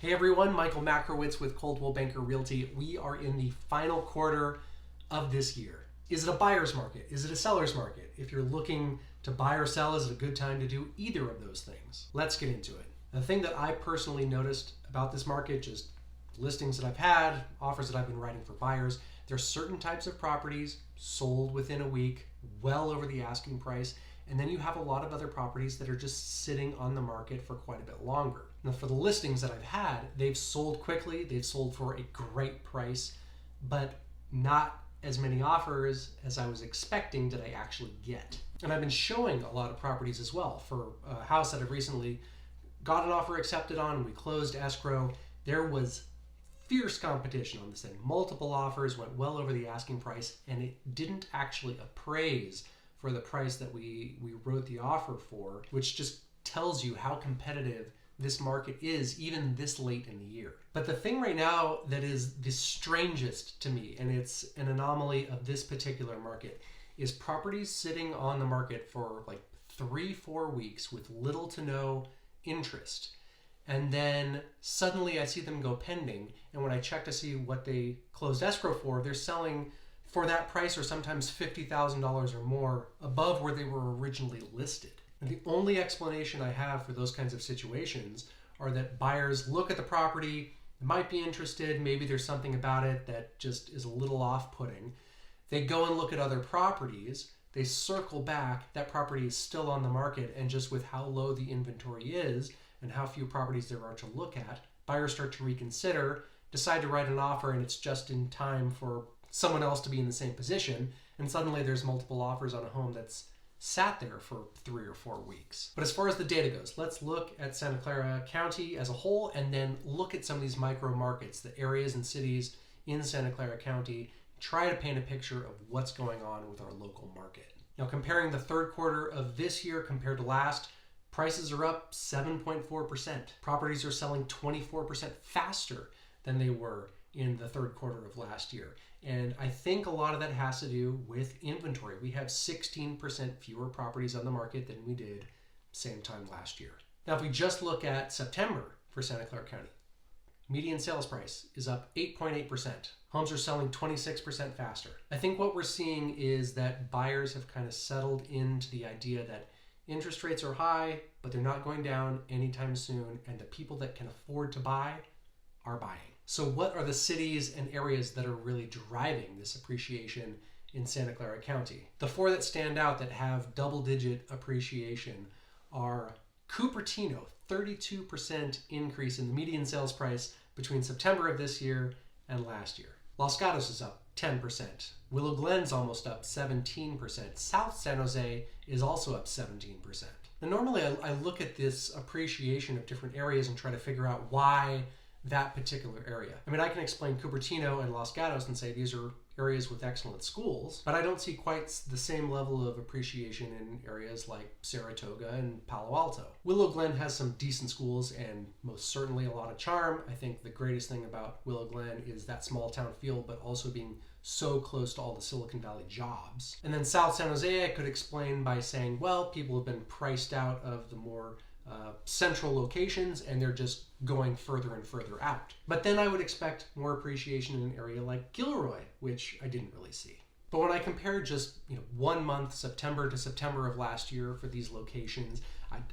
Hey everyone, Michael.majchrowicz with Coldwell Banker Realty. We are in the final quarter of this year. Is it a buyer's market? Is it a seller's market? If you're looking to buy or sell, is it a good time to do either of those things? Let's get into it. The thing that I personally noticed about this market, just listings that I've had, offers that I've been writing for buyers, there are certain types of properties sold within a week, well over the asking price, and then you have a lot of other properties that are just sitting on the market for quite a bit longer. Now, for the listings that I've had, they've sold quickly, they've sold for a great price, but not as many offers as I was expecting did I actually get. And I've been showing a lot of properties as well. For a house that I've recently got an offer accepted on, we closed escrow, there was fierce competition on this thing. Multiple offers, went well over the asking price, and it didn't actually appraise for the price that we wrote the offer for, which just tells you how competitive this market is even this late in the year. But the thing right now that is the strangest to me, and it's an anomaly of this particular market, is properties sitting on the market for like 3-4 weeks with little to no interest. And then suddenly I see them go pending, and when I check to see what they closed escrow for, they're selling for that price or sometimes $50,000 or more above where they were originally listed. And the only explanation I have for those kinds of situations are that buyers look at the property, might be interested, maybe there's something about it that just is a little off-putting. They go and look at other properties, they circle back, that property is still on the market, and just with how low the inventory is and how few properties there are to look at, buyers start to reconsider, decide to write an offer, and it's just in time for someone else to be in the same position, and suddenly there's multiple offers on a home that's sat there for 3 or 4 weeks. But as far as the data goes, let's look at Santa Clara County as a whole and then look at some of these micro markets, the areas and cities in Santa Clara County, try to paint a picture of what's going on with our local market. Now, comparing the third quarter of this year compared to last, prices are up 7.4%. Properties are selling 24% faster than they were in the third quarter of last year. And I think a lot of that has to do with inventory. We have 16% fewer properties on the market than we did same time last year. Now, if we just look at September for Santa Clara County, median sales price is up 8.8%. Homes are selling 26% faster. I think what we're seeing is that buyers have kind of settled into the idea that interest rates are high, but they're not going down anytime soon, and the people that can afford to buy are buying. So what are the cities and areas that are really driving this appreciation in Santa Clara County? The 4 that stand out that have double-digit appreciation are Cupertino, 32% increase in the median sales price between September of this year and last year. Los Gatos is up 10%. Willow Glen's almost up 17%. South San Jose is also up 17%. Now, normally I look at this appreciation of different areas and try to figure out why that particular area. I mean, I can explain Cupertino and Los Gatos and say these are areas with excellent schools, but I don't see quite the same level of appreciation in areas like Saratoga and Palo Alto. Willow Glen has some decent schools and most certainly a lot of charm. I think the greatest thing about Willow Glen is that small town feel, but also being so close to all the Silicon Valley jobs. And then South San Jose I could explain by saying, well, people have been priced out of the more central locations and they're just going further and further out. But then I would expect more appreciation in an area like Gilroy, which I didn't really see. But when I compare just 1 month, September to September of last year for these locations,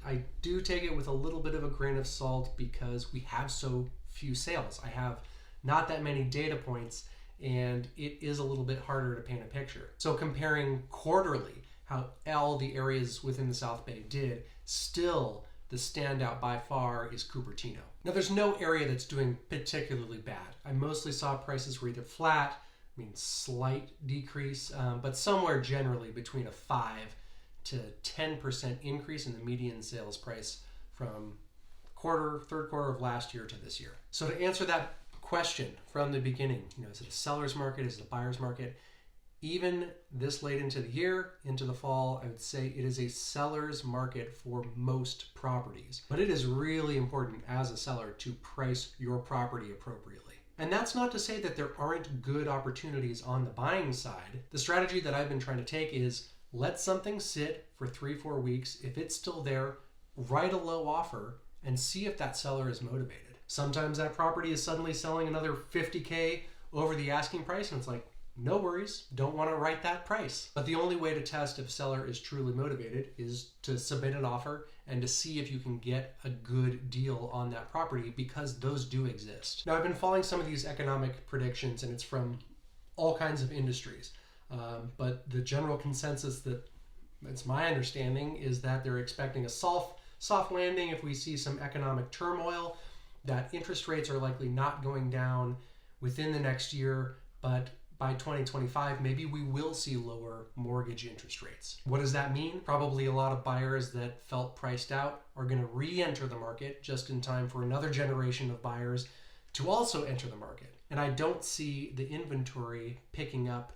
I do take it with a little bit of a grain of salt because we have so few sales. I have not that many data points and it is a little bit harder to paint a picture. So comparing quarterly how all the areas within the South Bay did, still the standout by far is Cupertino. Now, there's no area that's doing particularly bad. I mostly saw prices were either flat, slight decrease, but somewhere generally between a 5 to 10% increase in the median sales price from third quarter of last year to this year. So to answer that question from the beginning, is it a seller's market, is it a buyer's market? Even this late into the year, into the fall, I would say it is a seller's market for most properties. But it is really important as a seller to price your property appropriately. And that's not to say that there aren't good opportunities on the buying side. The strategy that I've been trying to take is let something sit for 3-4 weeks. If it's still there, write a low offer and see if that seller is motivated. Sometimes that property is suddenly selling another $50K over the asking price, and it's like, no worries, don't want to write that price. But the only way to test if a seller is truly motivated is to submit an offer and to see if you can get a good deal on that property, because those do exist. Now, I've been following some of these economic predictions, and it's from all kinds of industries. But the general consensus that it's my understanding is that they're expecting a soft landing if we see some economic turmoil, that interest rates are likely not going down within the next year, but by 2025, maybe we will see lower mortgage interest rates. What does that mean? Probably a lot of buyers that felt priced out are going to re-enter the market just in time for another generation of buyers to also enter the market. And I don't see the inventory picking up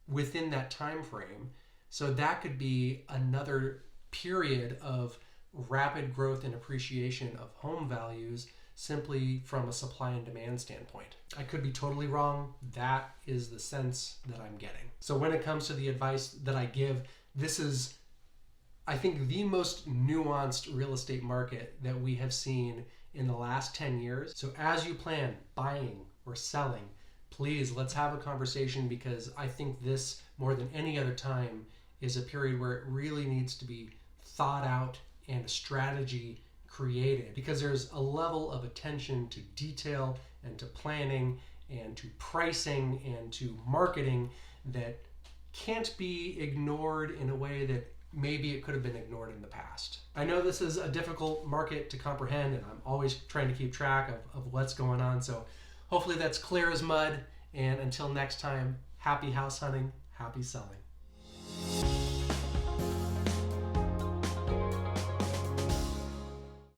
within that time frame. So that could be another period of rapid growth and appreciation of home values simply from a supply and demand standpoint. I could be totally wrong. That is the sense that I'm getting. So when it comes to the advice that I give, this is, I think, the most nuanced real estate market that we have seen in the last 10 years. So as you plan buying or selling, please let's have a conversation, because I think this, more than any other time, is a period where it really needs to be thought out and a strategy created, because there's a level of attention to detail and to planning and to pricing and to marketing that can't be ignored in a way that maybe it could have been ignored in the past. I know this is a difficult market to comprehend, and I'm always trying to keep track of what's going on, so hopefully that's clear as mud. And until next time, happy house hunting, happy selling.